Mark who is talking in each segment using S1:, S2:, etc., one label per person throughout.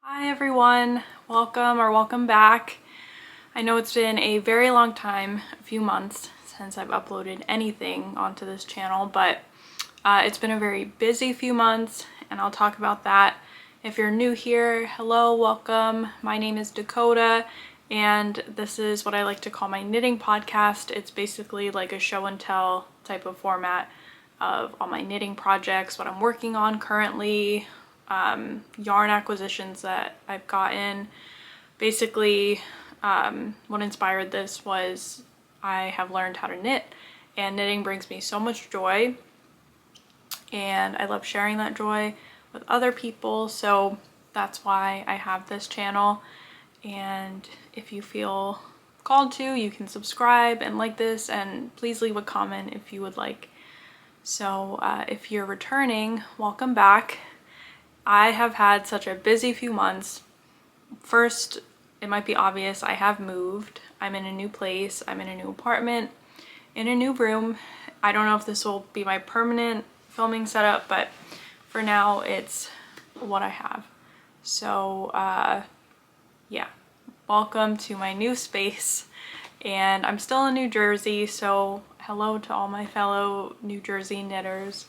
S1: Hi everyone, welcome back. I know it's been a very long time, a few months, since I've uploaded anything onto this channel, but it's been a very busy few months and I'll talk about that. If you're new here, hello, welcome. My name is Dakota and this is what I like to call my knitting podcast. It's basically like a show and tell type of format of all my knitting projects, what I'm working on currently, yarn acquisitions that I've gotten. Basically, what inspired this was I have learned how to knit, and knitting brings me so much joy, and I love sharing that joy with other people, so that's why I have this channel. And if you feel called to, you can subscribe and like this, and please leave a comment if you would like. So if you're returning, welcome back. I have had such a busy few months. First, it might be obvious, I have moved. I'm in a new place, I'm in a new apartment, in a new room. I don't know if this will be my permanent filming setup, but for now it's what I have. So yeah, welcome to my new space. And I'm still in New Jersey, so hello to all my fellow New Jersey knitters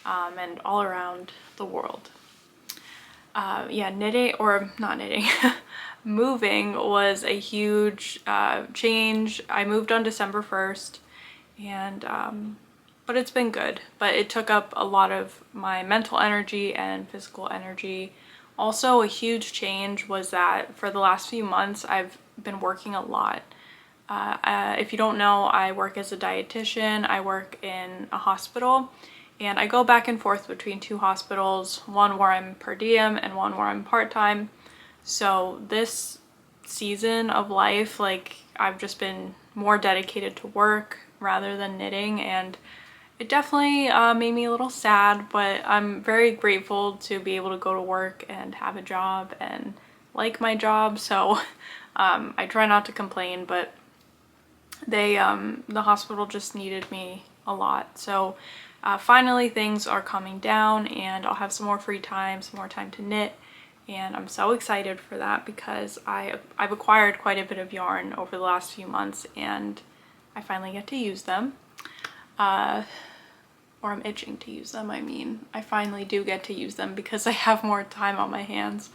S1: and all around the world. Yeah, moving was a huge change. I moved on December 1st, and but it's been good. But it took up a lot of my mental energy and physical energy. Also, a huge change was that for the last few months, I've been working a lot. If you don't know, I work as a dietitian. I work in a hospital. And I go back and forth between two hospitals, one where I'm per diem and one where I'm part-time. So this season of life, like, I've just been more dedicated to work rather than knitting, and it definitely made me a little sad, but I'm very grateful to be able to go to work and have a job and like my job. So I try not to complain, but the hospital just needed me a lot. So finally things are coming down and I'll have some more free time, some more time to knit, and I'm so excited for that because I've acquired quite a bit of yarn over the last few months and I finally get to use them. Or I'm itching to use them, I mean. I finally do get to use them because I have more time on my hands.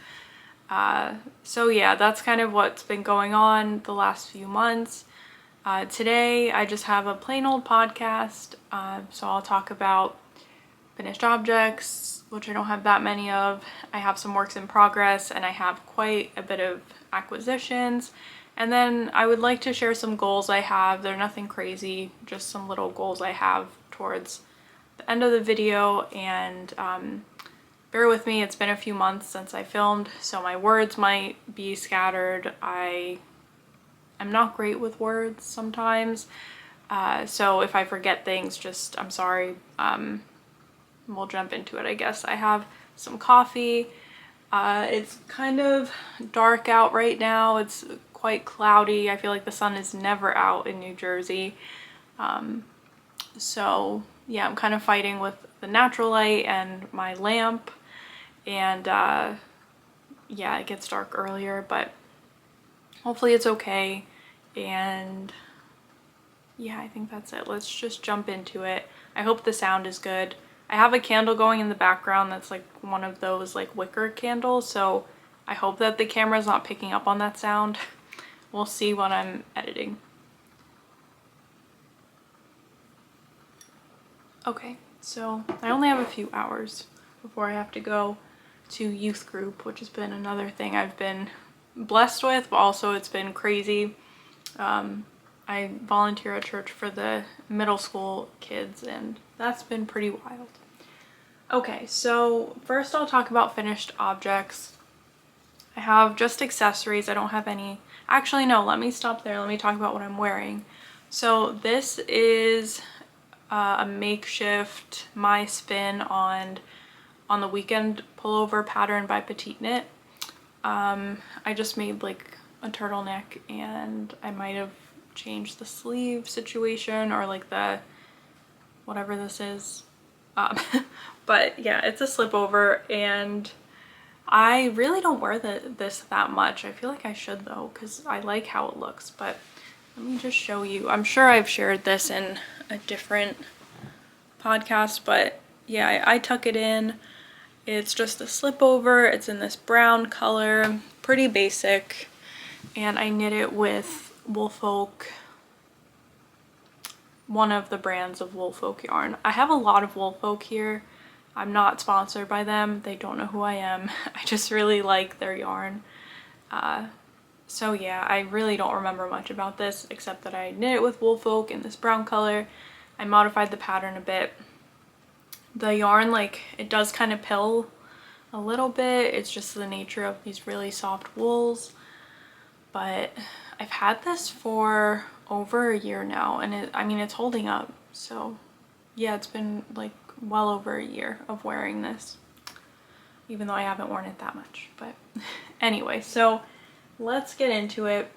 S1: So yeah, that's kind of what's been going on the last few months. Today I just have a plain old podcast, so I'll talk about finished objects, which I don't have that many of. I have some works in progress and I have quite a bit of acquisitions. And then I would like to share some goals I have. They're nothing crazy, just some little goals I have towards the end of the video. And bear with me, it's been a few months since I filmed, so my words might be scattered. I'm not great with words sometimes, so if I forget things, just, I'm sorry. We'll jump into it, I guess. I have some coffee. It's kind of dark out right now. It's quite cloudy. I feel like the sun is never out in New Jersey. So yeah, I'm kind of fighting with the natural light and my lamp, and yeah, it gets dark earlier, but hopefully it's okay. And yeah, I think that's it. Let's just jump into it. I hope the sound is good. I have a candle going in the background that's like one of those like wicker candles, so I hope that the camera's not picking up on that sound. We'll see when I'm editing. Okay, so I only have a few hours before I have to go to youth group, which has been another thing I've been blessed with, but also it's been crazy. I volunteer at church for the middle school kids, and that's been pretty wild. Okay, so first I'll talk about finished objects. I have just accessories. I don't have any. Actually, no, let me stop there. Let me talk about what I'm wearing. So this is a makeshift my spin on the weekend pullover pattern by Petite. I just made like a turtleneck and I might have changed the sleeve situation or like the whatever this is, but yeah, it's a slip over, and I really don't wear this that much. I feel like I should though, because I like how it looks, but let me just show you. I'm sure I've shared this in a different podcast, but yeah, I tuck it in. It's just a slip over. It's in this brown color, pretty basic, and I knit it with WoolFolk, one of the brands of WoolFolk yarn. I have a lot of WoolFolk here. I'm not sponsored by them. They don't know who I am. I just really like their yarn. So yeah, I really don't remember much about this except that I knit it with WoolFolk in this brown color. I modified the pattern a bit. The yarn, like, it does kind of pill a little bit. It's just the nature of these really soft wools. But I've had this for over a year now, and I mean, it's holding up. So yeah, it's been like well over a year of wearing this, even though I haven't worn it that much. But anyway, so let's get into it.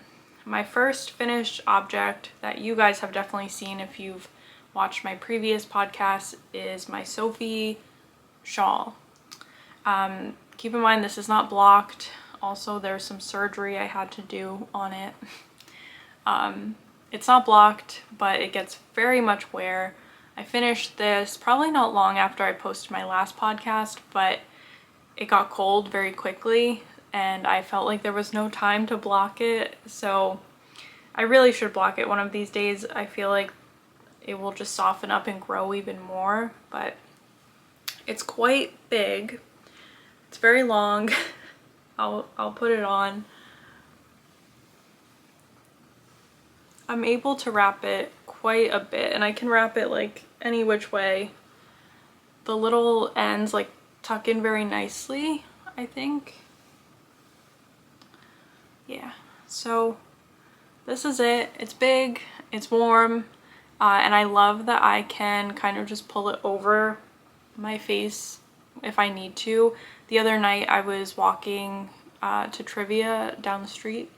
S1: My first finished object that you guys have definitely seen if you've watched my previous podcast is my Sophie shawl. Keep in mind this is not blocked. Also, there's some surgery I had to do on it. It's not blocked, but it gets very much wear. I finished this probably not long after I posted my last podcast, but it got cold very quickly and I felt like there was no time to block it. So I really should block it one of these days. I feel like it will just soften up and grow even more, but it's quite big. It's very long. I'll put it on. I'm able to wrap it quite a bit, and I can wrap it like any which way. The little ends like tuck in very nicely, I think. Yeah, so this is it. It's big, it's warm, and I love that I can kind of just pull it over my face if I need to. The other night I was walking to trivia down the street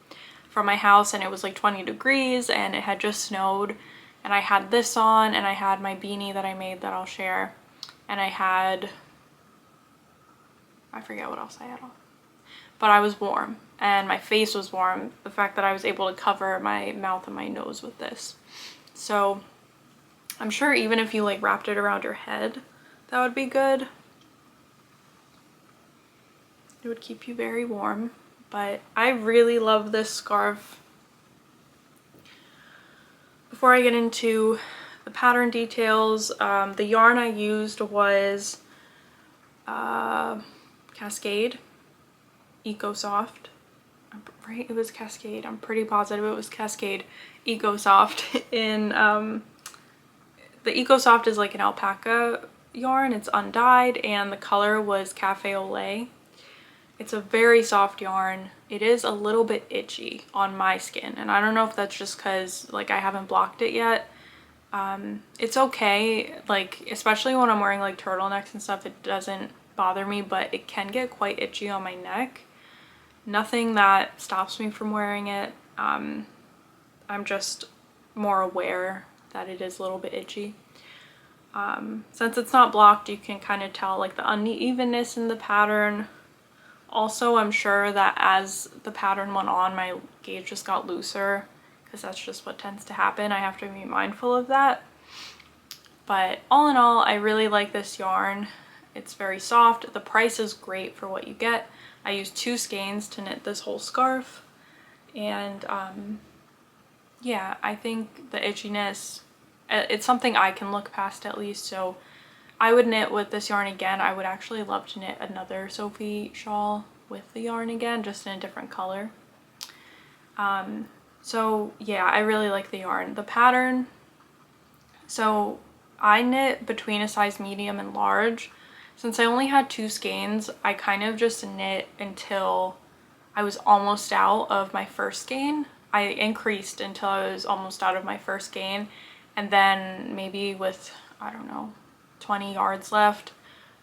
S1: from my house, and it was like 20 degrees and it had just snowed, and I had this on and I had my beanie that I made that I'll share, and I forget what else I had on, but I was warm and my face was warm. The fact that I was able to cover my mouth and my nose with this. So I'm sure even if you like wrapped it around your head, that would be good. It would keep you very warm. But I really love this scarf. Before I get into the pattern details, the yarn I used was Cascade, Eco Soft. Right, it was Cascade. I'm pretty positive it was Cascade Eco Soft. In the Eco Soft is like an alpaca yarn. It's undyed, and the color was Cafe au Lait. It's a very soft yarn. It is a little bit itchy on my skin, and I don't know if that's just because like I haven't blocked it yet. It's okay, like especially when I'm wearing like turtlenecks and stuff, it doesn't bother me, but it can get quite itchy on my neck. Nothing that stops me from wearing it. I'm just more aware that it is a little bit itchy. Since it's not blocked, you can kind of tell like the unevenness in the pattern. Also, I'm sure that as the pattern went on, my gauge just got looser, because that's just what tends to happen. I have to be mindful of that. But all in all, I really like this yarn. It's very soft. The price is great for what you get. I used 2 skeins to knit this whole scarf. And yeah, I think the itchiness, it's something I can look past at least. So I would knit with this yarn again. I would actually love to knit another Sophie shawl with the yarn again, just in a different color. So yeah, I really like the yarn. The pattern, so I knit between a size medium and large. Since I only had 2 skeins, I kind of just knit until I was almost out of my first skein. I increased until I was almost out of my first skein, and then maybe with, I don't know, 20 yards left,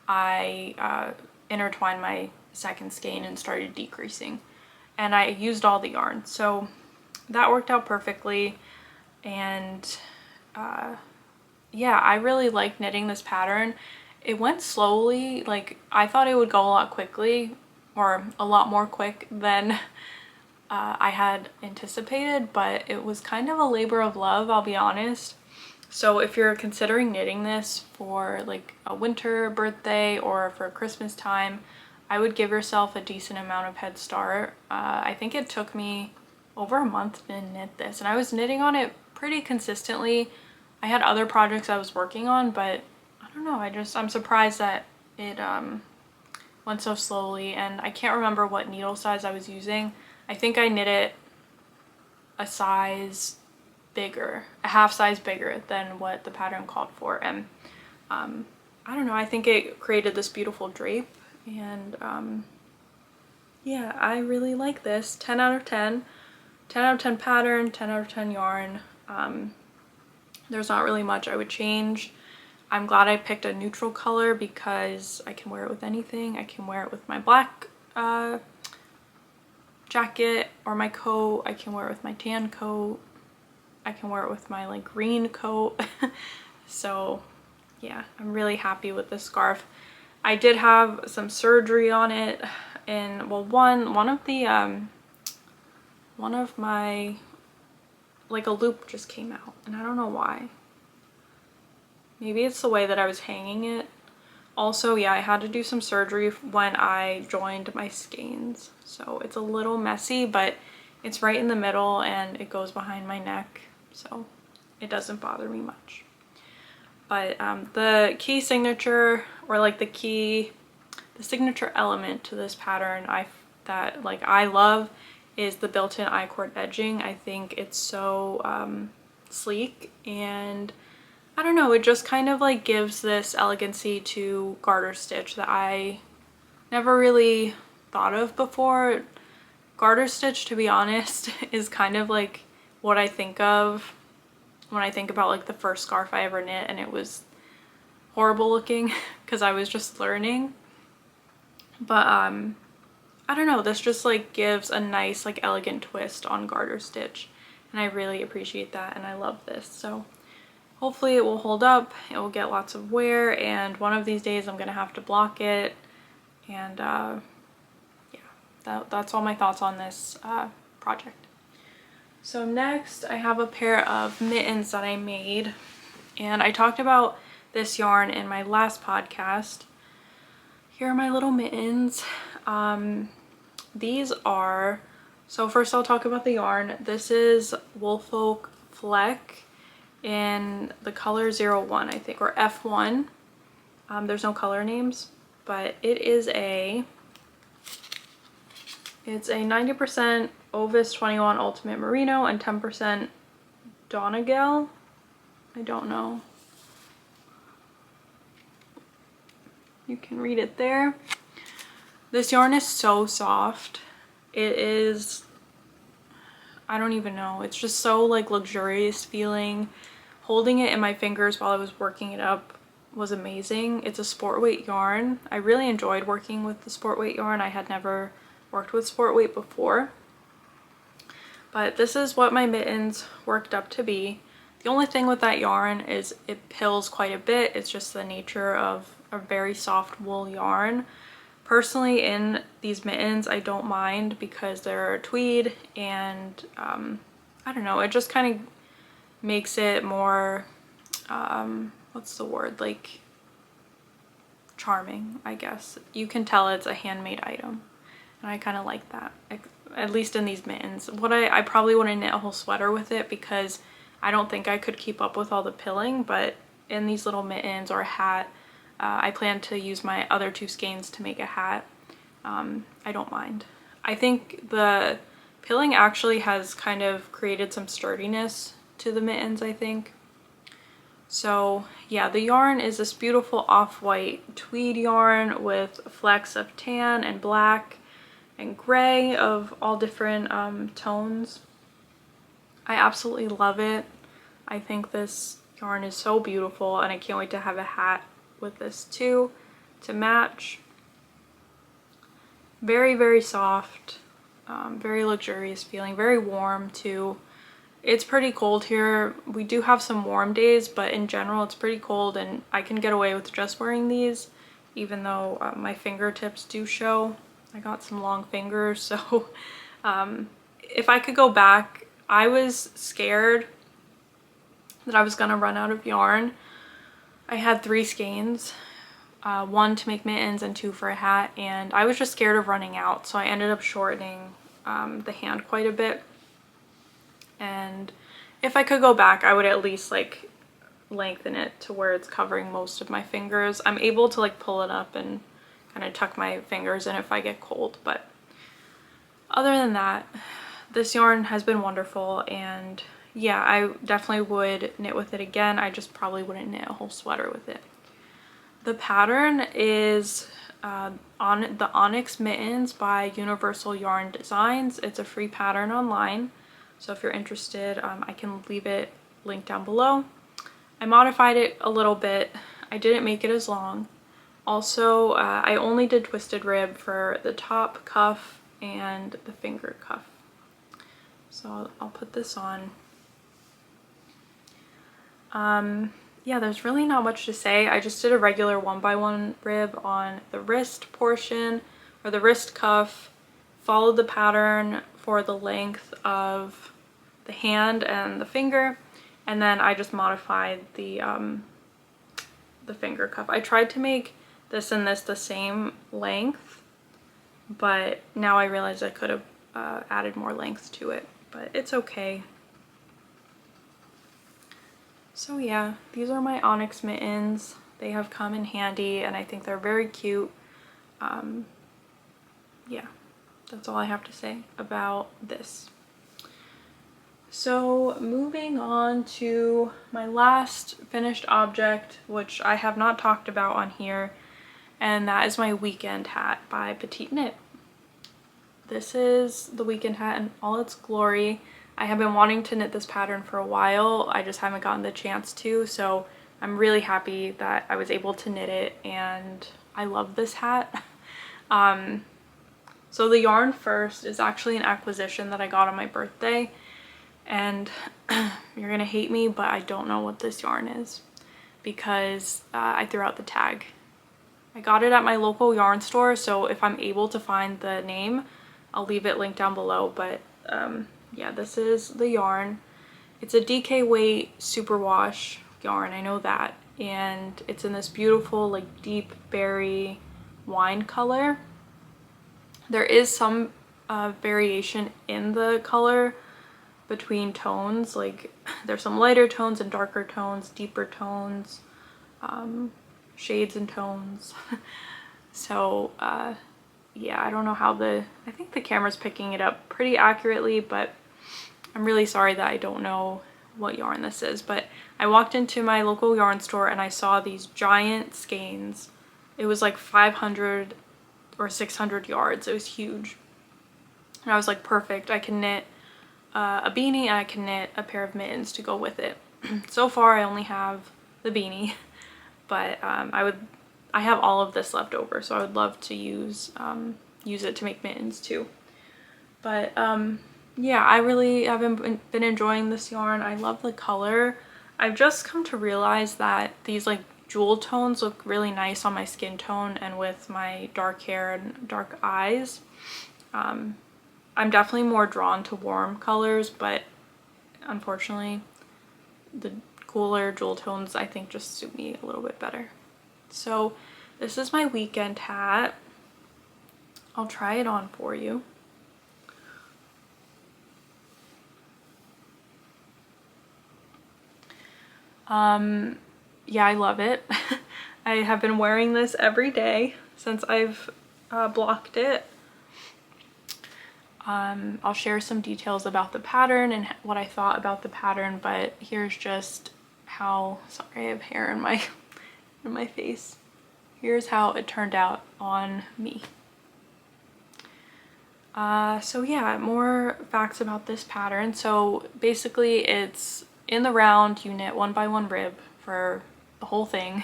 S1: I intertwined my second skein and started decreasing, and I used all the yarn, so that worked out perfectly. And yeah, I really like knitting this pattern. It went slowly. Like I thought it would go a lot or a lot more quick than I had anticipated, but it was kind of a labor of love, I'll be honest. So if you're considering knitting this for like a winter birthday or for Christmas time, I would give yourself a decent amount of head start. I think it took me over a month to knit this, and I was knitting on it pretty consistently. I had other projects I was working on, but I don't know, I'm surprised that it went so slowly, and I can't remember what needle size I was using. I think I knit it a size bigger, a half size bigger than what the pattern called for, and I don't know, I think it created this beautiful drape, and yeah, I really like this. 10 out of 10. 10 out of 10 pattern, 10 out of 10 yarn. There's not really much I would change. I'm glad I picked a neutral color because I can wear it with anything. I can wear it with my black jacket or my coat. I can wear it with my tan coat. I can wear it with my like green coat. So yeah, I'm really happy with this scarf. I did have some surgery on it, and well, one of my, like, a loop just came out, and I don't know why. Maybe it's the way that I was hanging it. Also, yeah, I had to do some surgery when I joined my skeins, so it's a little messy, but it's right in the middle and it goes behind my neck, so it doesn't bother me much. But the key signature, or like the signature element to this pattern that I love is the built-in I-cord edging. I think it's so sleek, and I don't know, it just kind of like gives this elegancy to garter stitch that I never really thought of before. Garter stitch, to be honest, is kind of like what I think of when I think about like the first scarf I ever knit, and it was horrible looking because I was just learning. But I don't know, this just like gives a nice like elegant twist on garter stitch, and I really appreciate that, and I love this. So hopefully it will hold up, it will get lots of wear, and one of these days I'm gonna have to block it. And yeah, that's all my thoughts on this project. So next I have a pair of mittens that I made, and I talked about this yarn in my last podcast. Here are my little mittens. These are, so first I'll talk about the yarn. This is WoolFolk Fleck in the color 01, I think, or F1. There's no color names, but it's a 90% Ovis 21 Ultimate Merino and 10% Donegal. I don't know. You can read it there. This yarn is so soft. It is, I don't even know. It's just so like luxurious feeling. Holding it in my fingers while I was working it up was amazing. It's a sport weight yarn. I really enjoyed working with the sport weight yarn. I had never worked with sport weight before. But this is what my mittens worked up to be. The only thing with that yarn is it pills quite a bit. It's just the nature of a very soft wool yarn. Personally, in these mittens, I don't mind because they're tweed, and I don't know, it just kind of makes it more, what's the word, like charming, I guess. You can tell it's a handmade item, and I kind of like that, at least in these mittens. I probably wouldn't knit a whole sweater with it because I don't think I could keep up with all the pilling, but in these little mittens or a hat, I plan to use my other two skeins to make a hat. I don't mind. I think the pilling actually has kind of created some sturdiness to the mittens, I think. So yeah, the yarn is this beautiful off-white tweed yarn with flecks of tan and black and gray of all different tones. I absolutely love it. I think this yarn is so beautiful, and I can't wait to have a hat with this too to match. Very, very soft, very luxurious feeling, very warm too. It's pretty cold here. We do have some warm days, but in general it's pretty cold, and I can get away with just wearing these even though my fingertips do show. I got some long fingers, so if I could go back, I was scared that I was gonna run out of yarn. I had 3 skeins, 1 to make mittens and 2 for a hat, and I was just scared of running out, so I ended up shortening the hand quite a bit. And if I could go back, I would at least like lengthen it to where it's covering most of my fingers. I'm able to like pull it up and kind of tuck my fingers in if I get cold, but other than that, this yarn has been wonderful, and yeah, I definitely would knit with it again. I just probably wouldn't knit a whole sweater with it. The pattern is on the Onyx Mittens by Universal Yarn Designs. It's a free pattern online, so if you're interested, I can leave it linked down below. I modified it a little bit. I didn't make it as long. Also, I only did twisted rib for the top cuff and the finger cuff. So I'll put this on. Yeah, there's really not much to say. I just did a regular 1x1 rib on the wrist portion, or the wrist cuff, followed the pattern for the length of the hand and the finger, and then I just modified the finger cuff. I tried to make this and this the same length, but now I realize I could have added more length to it, but it's okay. So yeah, these are my Onyx mittens. They have come in handy and I think they're very cute. Yeah, that's all I have to say about this. So moving on to my last finished object, which I have not talked about on here, and that is my weekend hat by Petite Knit. This is the weekend hat in all its glory. I have been wanting to knit this pattern for a while. I just haven't gotten the chance to, so I'm really happy that I was able to knit it, and I love this hat. So the yarn first is actually an acquisition that I got on my birthday, and you're gonna hate me, but I don't know what this yarn is because I threw out the tag. I got it at my local yarn store, so if I'm able to find the name, I'll leave it linked down below, but yeah, this is the yarn. It's a DK weight superwash yarn, I know that, and it's in this beautiful like deep berry wine color. There is some variation in the color between tones, like there's some lighter tones and darker tones, deeper tones, shades and tones. So yeah, I don't know how I think the camera's picking it up pretty accurately, but I'm really sorry that I don't know what yarn this is. But I walked into my local yarn store and I saw these giant skeins. It was like 500 or 600 yards. It was huge. And I was like, perfect, I can knit a beanie and I can knit a pair of mittens to go with it. So far I only have the beanie, but I have all of this left over, so I would love to use it to make mittens too. But yeah, I really have been enjoying this yarn. I love the color. I've just come to realize that these like jewel tones look really nice on my skin tone and with my dark hair and dark eyes. I'm definitely more drawn to warm colors, but unfortunately the cooler jewel tones I think just suit me a little bit better. So this is my weekend hat. I'll try it on for you. Yeah, I love it. I have been wearing this every day since I've blocked it. I'll share some details about the pattern and what I thought about the pattern, but here's just how, sorry, I have hair in my face. Here's how it turned out on me. So yeah, more facts about this pattern. So basically it's in the round, you knit 1x1 rib for the whole thing.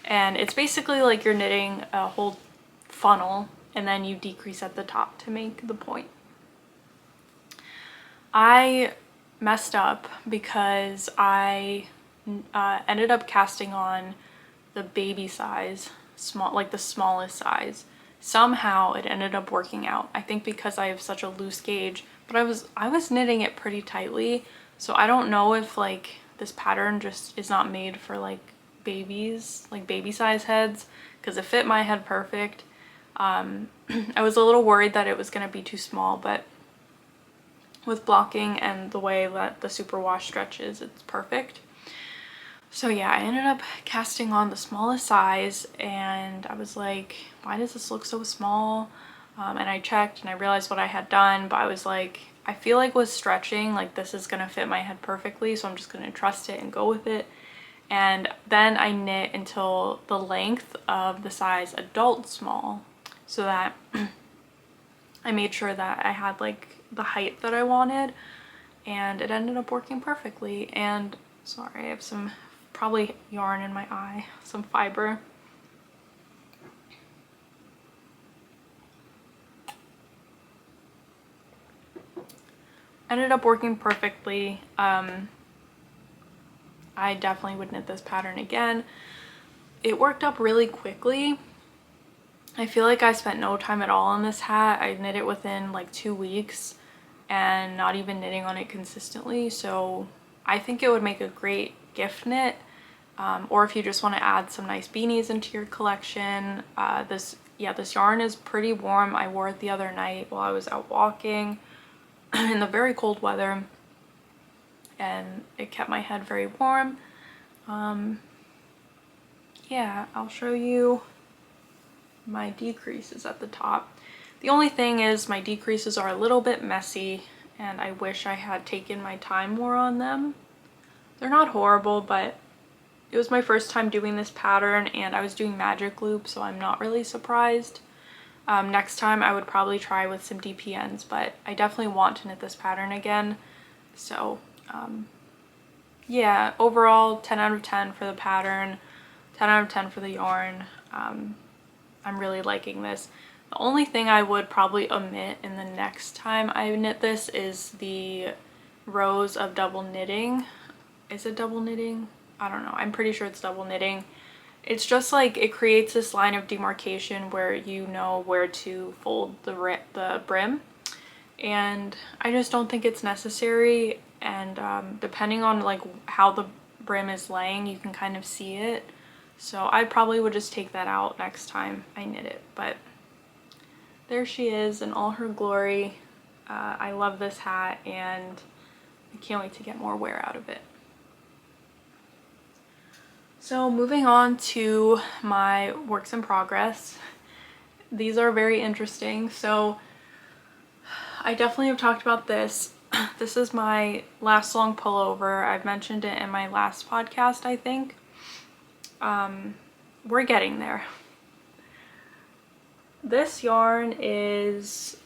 S1: And it's basically like you're knitting a whole funnel and then you decrease at the top to make the point. I messed up because I ended up casting on the baby size, like the smallest size, somehow it ended up working out. I think because I have such a loose gauge, but I was knitting it pretty tightly, so I don't know if like this pattern just is not made for like babies, like baby size heads, because it fit my head perfect. I was a little worried that it was going to be too small, but with blocking and the way that the superwash stretches, it's perfect. So yeah, I ended up casting on the smallest size, and I was like, why does this look so small? And I checked and I realized what I had done, but I was like, I feel like with stretching, like this is gonna fit my head perfectly, so I'm just gonna trust it and go with it. And then I knit until the length of the size adult small, so that I made sure that I had like the height that I wanted, and it ended up working perfectly. And sorry, I have some probably yarn in my eye, some fiber. Ended up working perfectly. I definitely would knit this pattern again. It worked up really quickly. I feel like I spent no time at all on this hat. I knit it within like 2 weeks and not even knitting on it consistently. So I think it would make a great gift knit. Or if you just want to add some nice beanies into your collection. This yarn is pretty warm. I wore it the other night while I was out walking in the very cold weather, and it kept my head very warm. Yeah, I'll show you my decreases at the top. The only thing is my decreases are a little bit messy, and I wish I had taken my time more on them. They're not horrible, but it was my first time doing this pattern, and I was doing magic loop, so I'm not really surprised. Next time I would probably try with some DPNs, but I definitely want to knit this pattern again. So yeah, overall 10 out of 10 for the pattern, 10 out of 10 for the yarn. I'm really liking this. The only thing I would probably omit in the next time I knit this is the rows of double knitting. Is it double knitting? I don't know. I'm pretty sure it's double knitting. It's just like it creates this line of demarcation where you know where to fold the brim, and I just don't think it's necessary. And depending on like how the brim is laying, you can kind of see it. So I probably would just take that out next time I knit it. But there she is in all her glory. I love this hat, and I can't wait to get more wear out of it. So moving on to my works in progress. These are very interesting. So I definitely have talked about this. This is my Lastlong pullover. I've mentioned it in my last podcast, I think. We're getting there. This yarn is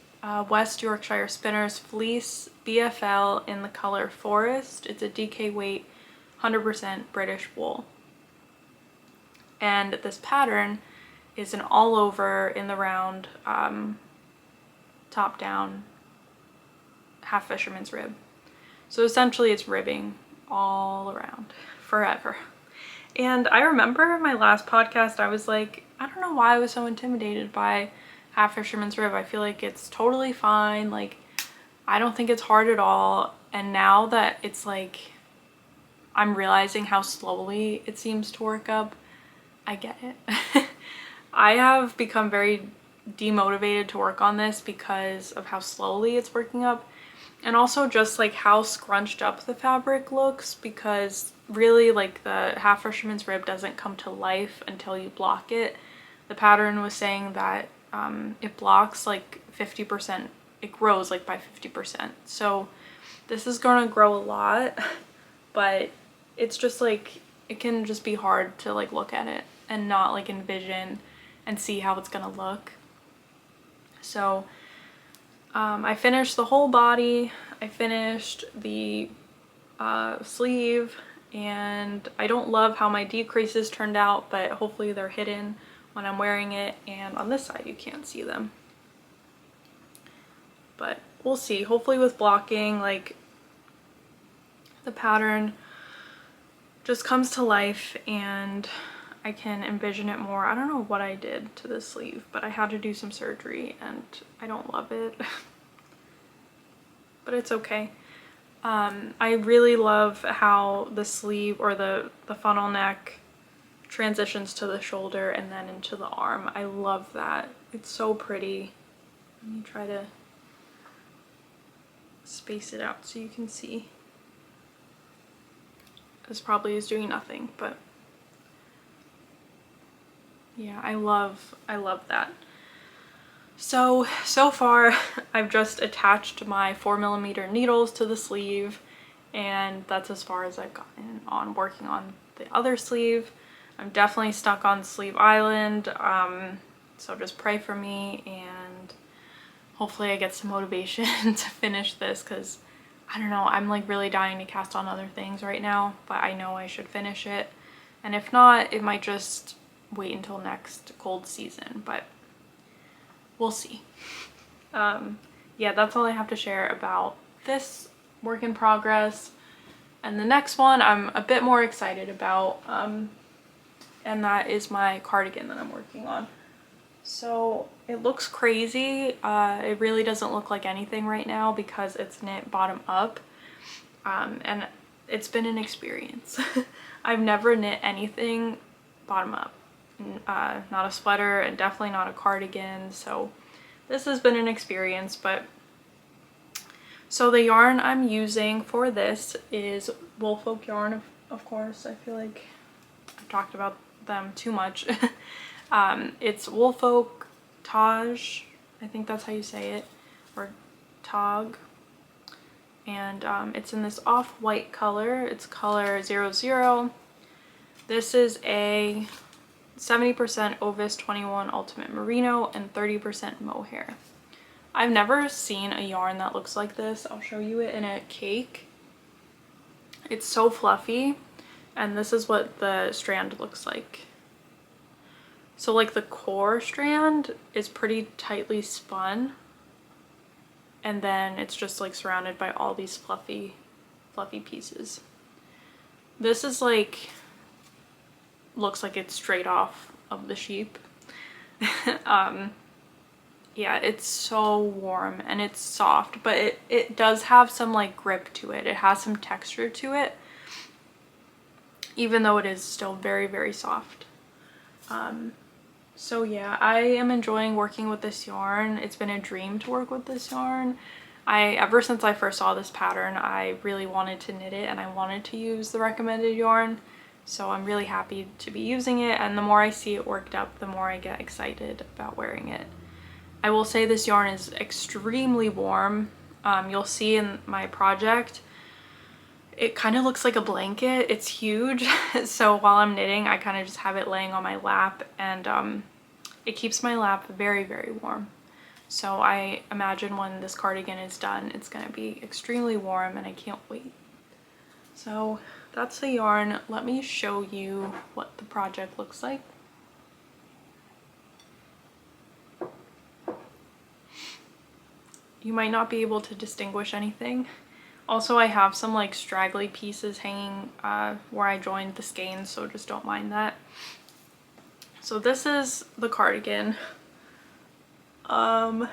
S1: West Yorkshire Spinners Fleece BFL in the color Forest. It's a DK weight, 100% British wool. And this pattern is an all over in the round, top down, half fisherman's rib. So essentially it's ribbing all around forever. And I remember in my last podcast I was like, I don't know why I was so intimidated by half fisherman's rib. I feel like it's totally fine. Like, I don't think it's hard at all. And now that it's like I'm realizing how slowly it seems to work up, I get it. I have become very demotivated to work on this because of how slowly it's working up, and also just like how scrunched up the fabric looks, because really like the half fisherman's rib doesn't come to life until you block it. The pattern was saying that it blocks like 50%, it grows like by 50%. So this is gonna grow a lot, but it's just like, it can just be hard to like look at it and not like envision and see how it's gonna look. So I finished the whole body, I finished the sleeve, and I don't love how my decreases turned out, but hopefully they're hidden when I'm wearing it, and on this side you can't see them. But we'll see. Hopefully with blocking, like, the pattern just comes to life, and I can envision it more. I don't know what I did to this sleeve, but I had to do some surgery and I don't love it. But it's okay. I really love how the sleeve or the funnel neck transitions to the shoulder and then into the arm. I love that. It's so pretty. Let me try to space it out so you can see. This probably is doing nothing, but yeah, I love that. So far I've just attached my 4mm needles to the sleeve, and that's as far as I've gotten on working on the other sleeve. I'm definitely stuck on Sleeve Island, so just pray for me and hopefully I get some motivation to finish this, because I don't know, I'm like really dying to cast on other things right now, but I know I should finish it. And if not, it might just wait until next cold season, but we'll see. Yeah, that's all I have to share about this work in progress. And the next one I'm a bit more excited about, and that is my cardigan that I'm working on. So it looks crazy. It really doesn't look like anything right now because it's knit bottom up, and it's been an experience. I've never knit anything bottom up, not a sweater and definitely not a cardigan, so this has been an experience. But so the yarn I'm using for this is WoolFolk yarn, of course. I feel like I've talked about them too much. It's WoolFolk Taj, I think that's how you say it, or Tog, and it's in this off-white color. It's color 00. This is a 70% Ovis 21 Ultimate Merino and 30% mohair. I've never seen a yarn that looks like this. I'll show you it in a cake. It's so fluffy, and this is what the strand looks like. So like the core strand is pretty tightly spun, and then it's just like surrounded by all these fluffy pieces. This is like, looks like it's straight off of the sheep. Yeah, it's so warm and it's soft, but it does have some like grip to it. It has some texture to it, even though it is still very, very soft. So yeah, I am enjoying working with this yarn. It's been a dream to work with this yarn. Ever since I first saw this pattern, I really wanted to knit it and I wanted to use the recommended yarn. So I'm really happy to be using it, and the more I see it worked up, the more I get excited about wearing it. I will say this yarn is extremely warm. You'll see in my project, it kind of looks like a blanket. It's huge. So while I'm knitting, I kind of just have it laying on my lap, and it keeps my lap very, very warm. So I imagine when this cardigan is done, it's going to be extremely warm, and I can't wait. So that's the yarn. Let me show you what the project looks like. You might not be able to distinguish anything. Also, I have some like straggly pieces hanging where I joined the skeins, so just don't mind that. So this is the cardigan. Yeah,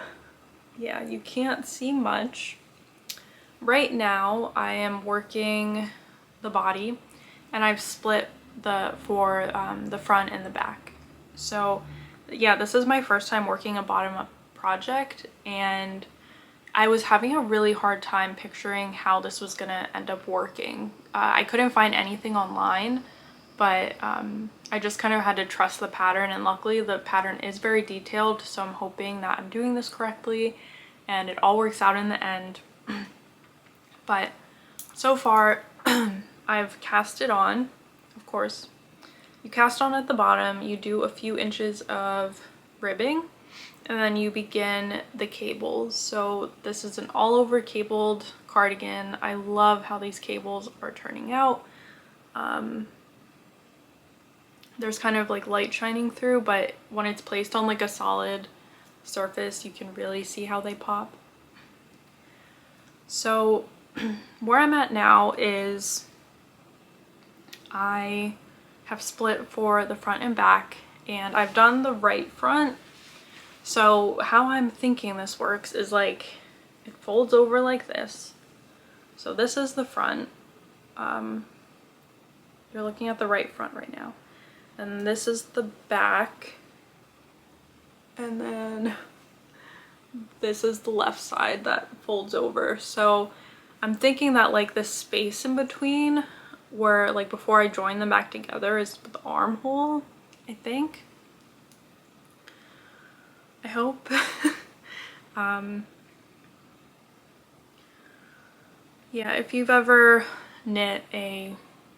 S1: you can't see much. Right now I am working the body, and I've split the front and the back. So yeah, this is my first time working a bottom up project, and I was having a really hard time picturing how this was gonna end up working. I couldn't find anything online, but I just kind of had to trust the pattern, and luckily the pattern is very detailed, so I'm hoping that I'm doing this correctly and it all works out in the end. But so far I've cast it on. Of course, you cast on at the bottom, you do a few inches of ribbing, and then you begin the cables. So this is an all over cabled cardigan. I love how these cables are turning out. There's kind of like light shining through, but when it's placed on like a solid surface, you can really see how they pop. So where I'm at now is I have split for the front and back, and I've done the right front. So how I'm thinking this works is like it folds over like this. So this is the front. You're looking at the right front right now. And this is the back. And then this is the left side that folds over. So I'm thinking that like the space in between where like before I join them back together is the armhole, I think. I hope. Yeah, if you've ever knit a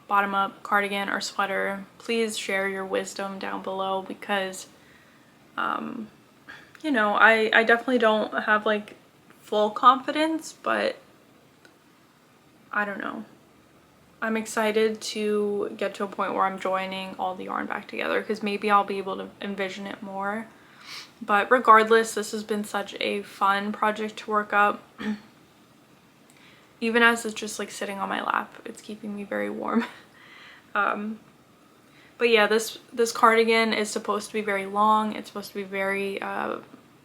S1: bottom-up cardigan or sweater, please share your wisdom down below, because you know, I definitely don't have like full confidence, but I don't know. I'm excited to get to a point where I'm joining all the yarn back together, because maybe I'll be able to envision it more. But regardless, this has been such a fun project to work up. Even as it's just like sitting on my lap, it's keeping me very warm. But yeah, this cardigan is supposed to be very long. It's supposed to be very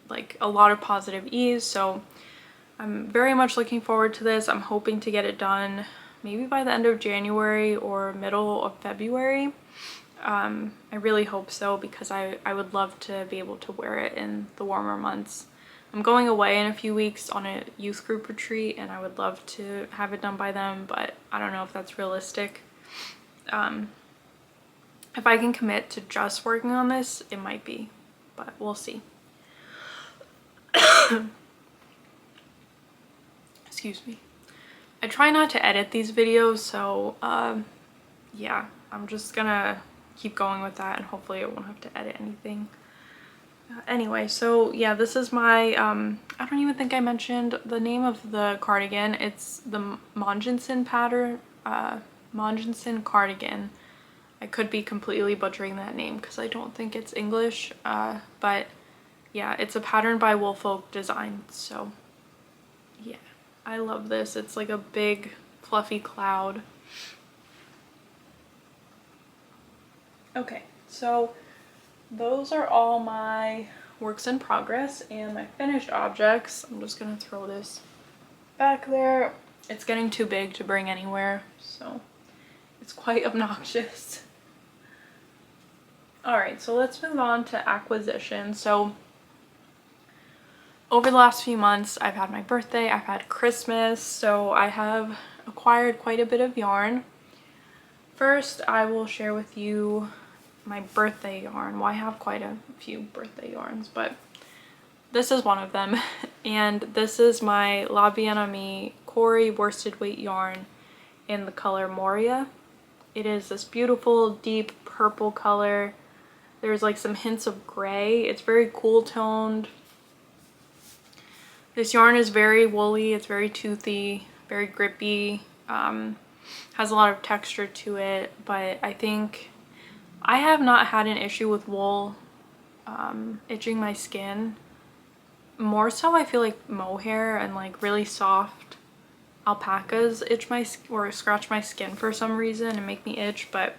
S1: like a lot of positive ease. So I'm very much looking forward to this. I'm hoping to get it done maybe by the end of January or middle of February. I really hope so, because I would love to be able to wear it in the warmer months. I'm going away in a few weeks on a youth group retreat, and I would love to have it done by then, but I don't know if that's realistic. If I can commit to just working on this, it might be, but we'll see. Excuse me. I try not to edit these videos, so yeah, I'm just gonna keep going with that, and hopefully I won't have to edit anything. Anyway, so yeah, this is my I don't even think I mentioned the name of the cardigan. It's the Mogensen pattern, Mogensen cardigan. I could be completely butchering that name because I don't think it's English, but yeah, it's a pattern by WoolFolk design. So yeah, I love this. It's like a big fluffy cloud. Okay, so those are all my works in progress and my finished objects. I'm just gonna throw this back there. It's getting too big to bring anywhere, so it's quite obnoxious. Alright, so let's move on to acquisition. So over the last few months, I've had my birthday, I've had Christmas, so I have acquired quite a bit of yarn. First, I will share with you my birthday yarn. Well, I have quite a few birthday yarns, but this is one of them. And this is my Ailbíona McLochlainn worsted weight yarn in the color Moria. It is this beautiful deep purple color. There's like some hints of gray. It's very cool toned. This yarn is very woolly, it's very toothy, very grippy, has a lot of texture to it, but I think I have not had an issue with wool itching my skin. More so, I feel like mohair and like really soft alpacas itch my or scratch my skin for some reason and make me itch, but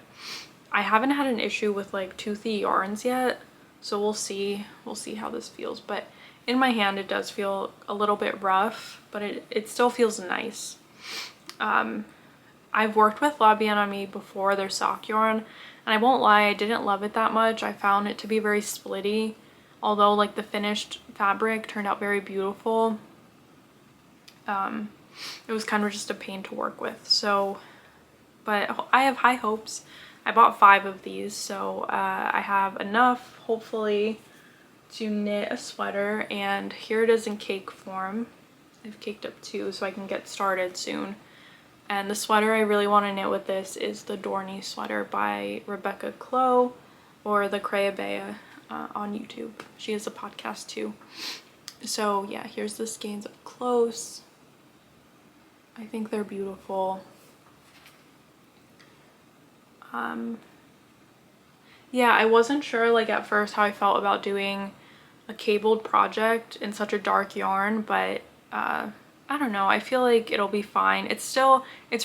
S1: I haven't had an issue with like toothy yarns yet, so we'll see how this feels. But in my hand it does feel a little bit rough, but it still feels nice. I've worked with Ailbíona McLochlainn before, their sock yarn, and I won't lie, I didn't love it that much. I found it to be very splitty, although like the finished fabric turned out very beautiful. It was kind of just a pain to work with, so, but I have high hopes. I bought 5 of these, so I have enough, hopefully, to knit a sweater, and here it is in cake form. I've caked up 2 so I can get started soon. And the sweater I really want to knit with this is the Dorney sweater by Rebecca Clow, or the Creabea on YouTube. She has a podcast too. So yeah, here's the skeins up close. I think they're beautiful. Yeah, I wasn't sure like at first how I felt about doing a cabled project in such a dark yarn, but I don't know, I feel like it'll be fine. It's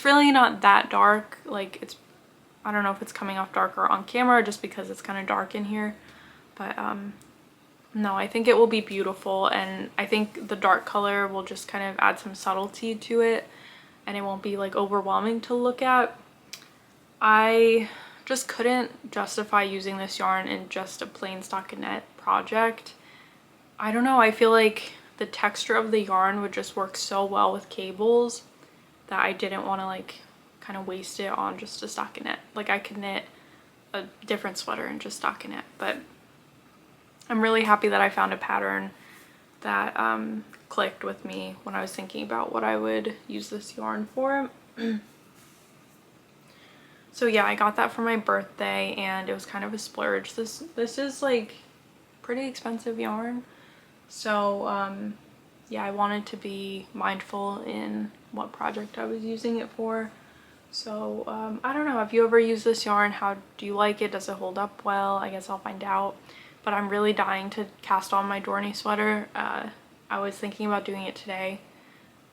S1: really not that dark, like it's I don't know if it's coming off darker on camera just because it's kind of dark in here, but no, I think it will be beautiful, and I think the dark color will just kind of add some subtlety to it and it won't be like overwhelming to look at. I just couldn't justify using this yarn in just a plain stockinette project. I don't know, I feel like the texture of the yarn would just work so well with cables that I didn't want to like kind of waste it on just a stockinette. Like I could knit a different sweater in just stockinette, but I'm really happy that I found a pattern that clicked with me when I was thinking about what I would use this yarn for. So yeah, I got that for my birthday and it was kind of a splurge. This is like pretty expensive yarn. So yeah, I wanted to be mindful in what project I was using it for. So I don't know, have you ever used this yarn? How do you like it? Does it hold up well? I guess I'll find out. But I'm really dying to cast on my Dorney sweater. I was thinking about doing it today,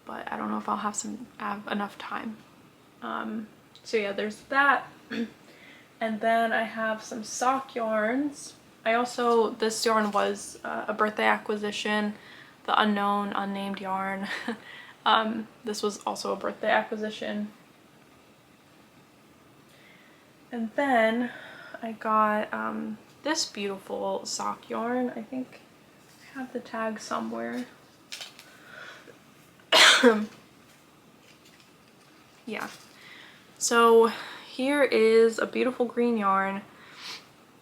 S1: but I don't know if I'll have enough time. So yeah, there's that. And then I have some sock yarns. This yarn was a birthday acquisition, the unknown, unnamed yarn. This was also a birthday acquisition. And then I got this beautiful sock yarn. I think I have the tag somewhere. Yeah. So here is a beautiful green yarn.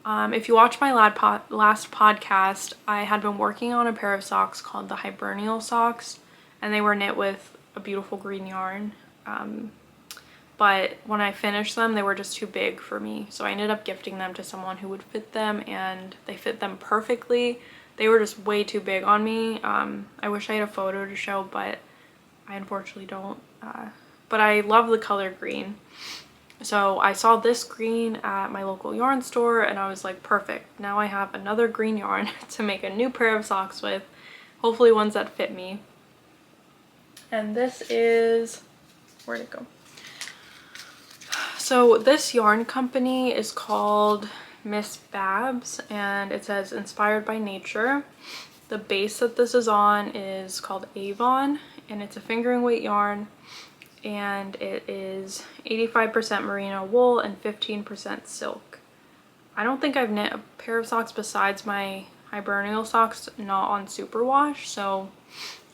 S1: If you watch my last podcast, I had been working on a pair of socks called the Hibernial socks, and they were knit with a beautiful green yarn. But when I finished them, they were just too big for me. So I ended up gifting them to someone who would fit them, and they fit them perfectly. They were just way too big on me. I wish I had a photo to show, but I unfortunately don't. But I love the color green. So I saw this green at my local yarn store and I was like, perfect. Now I have another green yarn to make a new pair of socks with. Hopefully ones that fit me. And this is, where'd it go? So this yarn company is called Miss Babs and it says inspired by nature. The base that this is on is called Avon and it's a fingering weight yarn. And it is 85% merino wool and 15% silk. I don't think I've knit a pair of socks besides my Hibernial socks not on superwash, so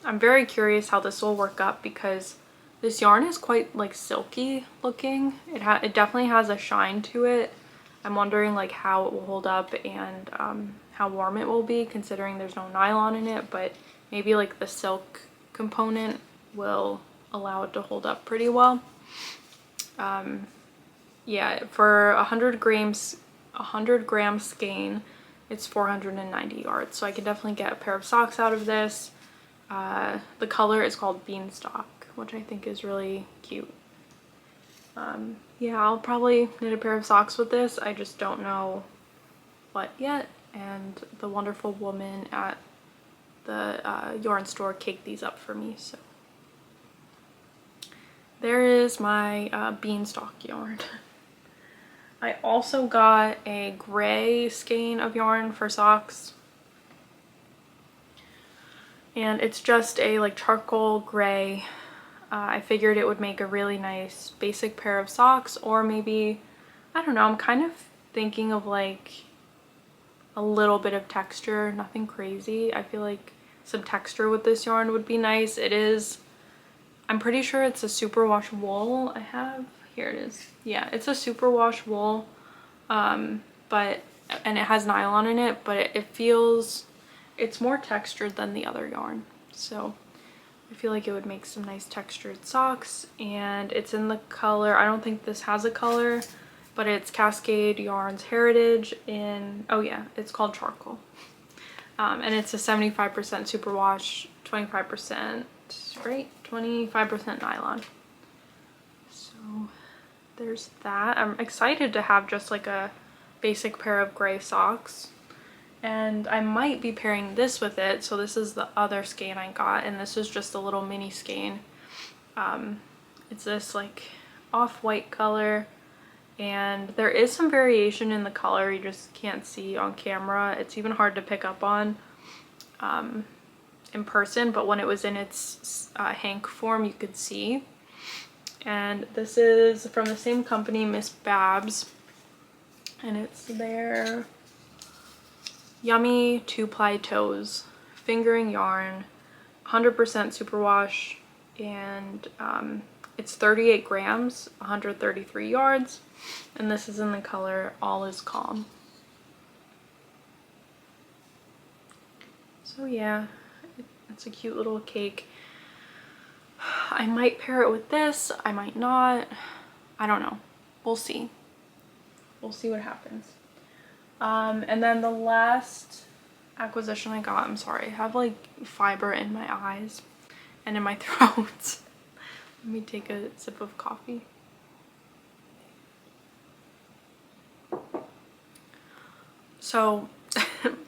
S1: I'm very curious how this will work up because this yarn is quite like silky looking. It definitely has a shine to it. I'm wondering like how it will hold up and how warm it will be considering there's no nylon in it, but maybe like the silk component will allow it to hold up pretty well. Yeah, for 100 gram skein, it's 490 yards, so I can definitely get a pair of socks out of this. The color is called Beanstalk, which I think is really cute. Yeah, I'll probably knit a pair of socks with this. I just don't know what yet, and the wonderful woman at the yarn store caked these up for me, so there is my Beanstalk yarn. I also got a gray skein of yarn for socks. And it's just a like charcoal gray. I figured it would make a really nice basic pair of socks, or maybe, I don't know, I'm kind of thinking of like a little bit of texture, nothing crazy. I feel like some texture with this yarn would be nice. It is, I'm pretty sure it's a superwash wool I have. Here it is. Yeah, it's a superwash wool, and it has nylon in it, but it feels, it's more textured than the other yarn. So I feel like it would make some nice textured socks, and it's in the color, I don't think this has a color, but it's Cascade Yarns Heritage in, oh yeah, it's called Charcoal. And it's a 75% superwash, 25%, right? 25% nylon. So there's that. I'm excited to have just like a basic pair of gray socks. And I might be pairing this with it. So this is the other skein I got, and this is just a little mini skein. It's this like off-white color, and there is some variation in the color. You just can't see on camera. It's even hard to pick up on in person, but when it was in its hank form, you could see. And this is from the same company, Miss Babs, and it's their Yummy 2-ply toes fingering yarn, 100% superwash, and it's 38 grams, 133 yards, and this is in the color All Is Calm. So yeah, it's a cute little cake. I might pair it with this, I might not. I don't know. We'll see. We'll see what happens. And then the last acquisition I got, I'm sorry, I have like fiber in my eyes and in my throat. Let me take a sip of coffee. So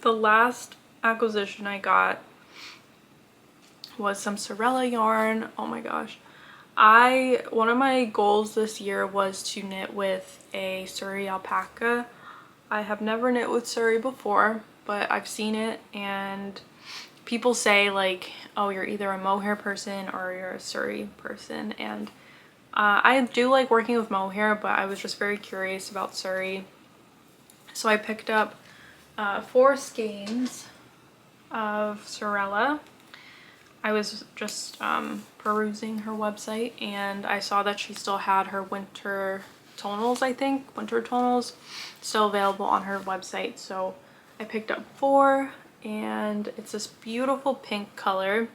S1: the last acquisition I got was some Sorella yarn. Oh my gosh. One of my goals this year was to knit with a Surrey alpaca. I have never knit with Surrey before, but I've seen it, and people say like, oh, you're either a mohair person or you're a Surrey person, and I do like working with mohair, but I was just very curious about Surrey. So I picked up 4 skeins of Sorella. I was just perusing her website, and I saw that she still had her winter tonals, I think, winter tonals, still available on her website. So I picked up 4, and it's this beautiful pink color.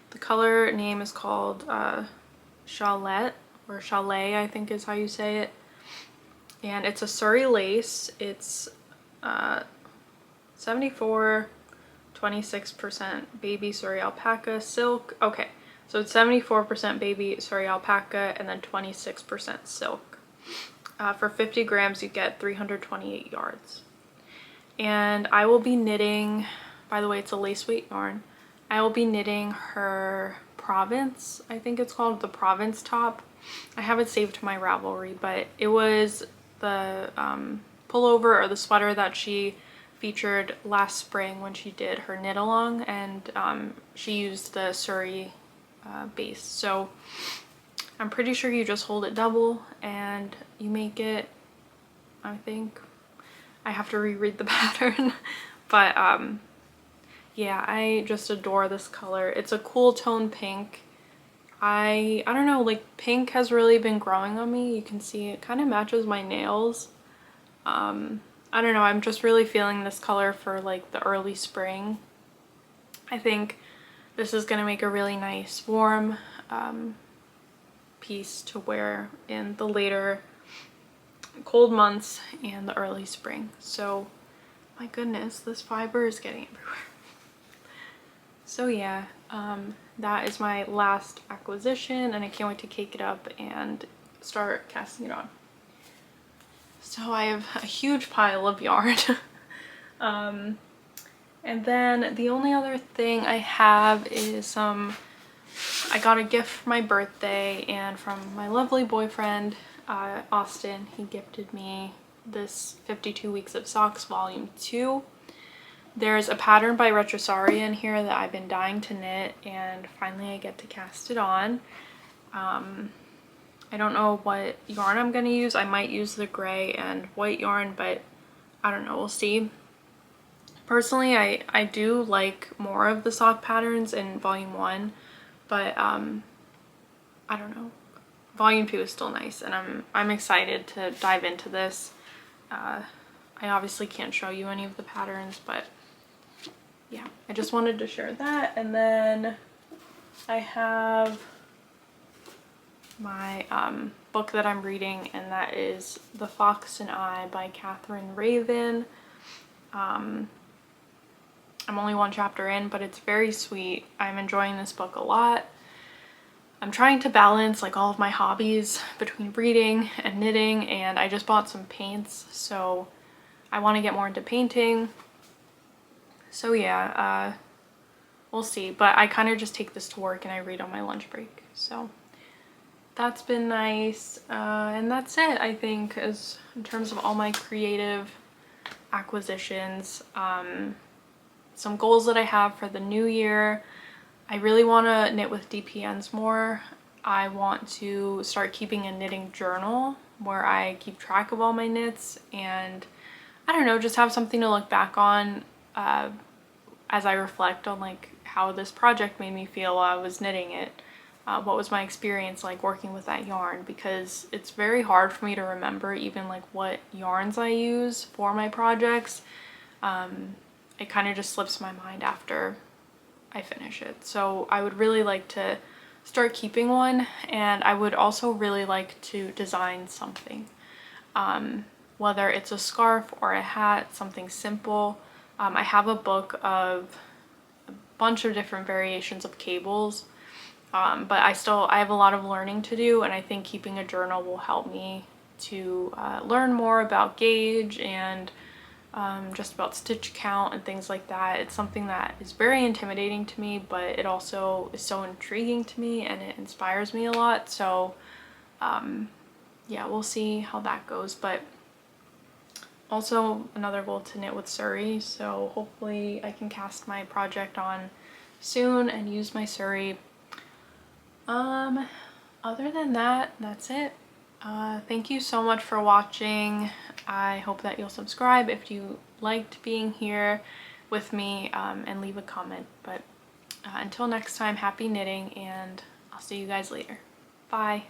S1: The color name is called Shawlette, or Chalet, I think is how you say it. And it's a Surrey lace. It's 74 26% baby Surrey alpaca silk. Okay, so it's 74% baby Surrey alpaca and then 26% silk. For 50 grams you get 328 yards. And I will be knitting, by the way, it's a lace weight yarn. I will be knitting her Provence, I think it's called, the Provence top. I have it saved to my Ravelry, but it was the pullover or the sweater that she featured last spring when she did her knit along, and she used the Surrey base. So I'm pretty sure you just hold it double and you make it, I think. I have to reread the pattern, but yeah, I just adore this color. It's a cool tone pink. I don't know, like pink has really been growing on me. You can see it kind of matches my nails. I don't know, I'm just really feeling this color for like the early spring. I think this is gonna make a really nice warm piece to wear in the later cold months and the early spring. So my goodness, this fiber is getting everywhere. So yeah, that is my last acquisition, and I can't wait to cake it up and start casting it on. So I have a huge pile of yarn. And then the only other thing I have is I got a gift for my birthday, and from my lovely boyfriend, Austin. He gifted me this 52 Weeks of Socks Volume 2. There's a pattern by Retrosaria in here that I've been dying to knit, and finally I get to cast it on. I don't know what yarn I'm going to use. I might use the gray and white yarn, but I don't know. We'll see. Personally, I do like more of the sock patterns in Volume 1, but I don't know. Volume 2 is still nice, and I'm excited to dive into this. I obviously can't show you any of the patterns, but yeah, I just wanted to share that. And then I have my book that I'm reading, and that is The Fox and I by Catherine Raven. I'm only 1 chapter in, but it's very sweet. I'm enjoying this book a lot. I'm trying to balance like all of my hobbies between reading and knitting, and I just bought some paints, so I want to get more into painting. So yeah, we'll see, but I kind of just take this to work and I read on my lunch break. So that's been nice. And that's it, I think, as in terms of all my creative acquisitions. Some goals that I have for the new year. I really want to knit with DPNs more. I want to start keeping a knitting journal where I keep track of all my knits, and I don't know, just have something to look back on as I reflect on like how this project made me feel while I was knitting it. What was my experience like working with that yarn, because it's very hard for me to remember even like what yarns I use for my projects. It kind of just slips my mind after I finish it. So I would really like to start keeping one, and I would also really like to design something. Whether it's a scarf or a hat, something simple. I have a book of a bunch of different variations of cables, but I have a lot of learning to do, and I think keeping a journal will help me to learn more about gauge and just about stitch count and things like that. It's something that is very intimidating to me, but it also is so intriguing to me and it inspires me a lot. So yeah, we'll see how that goes. But also another goal to knit with Surrey, so hopefully I can cast my project on soon and use my Surrey. Other than that, that's it. Thank you so much for watching. I hope that you'll subscribe if you liked being here with me, and leave a comment. But until next time, happy knitting, and I'll see you guys later. Bye.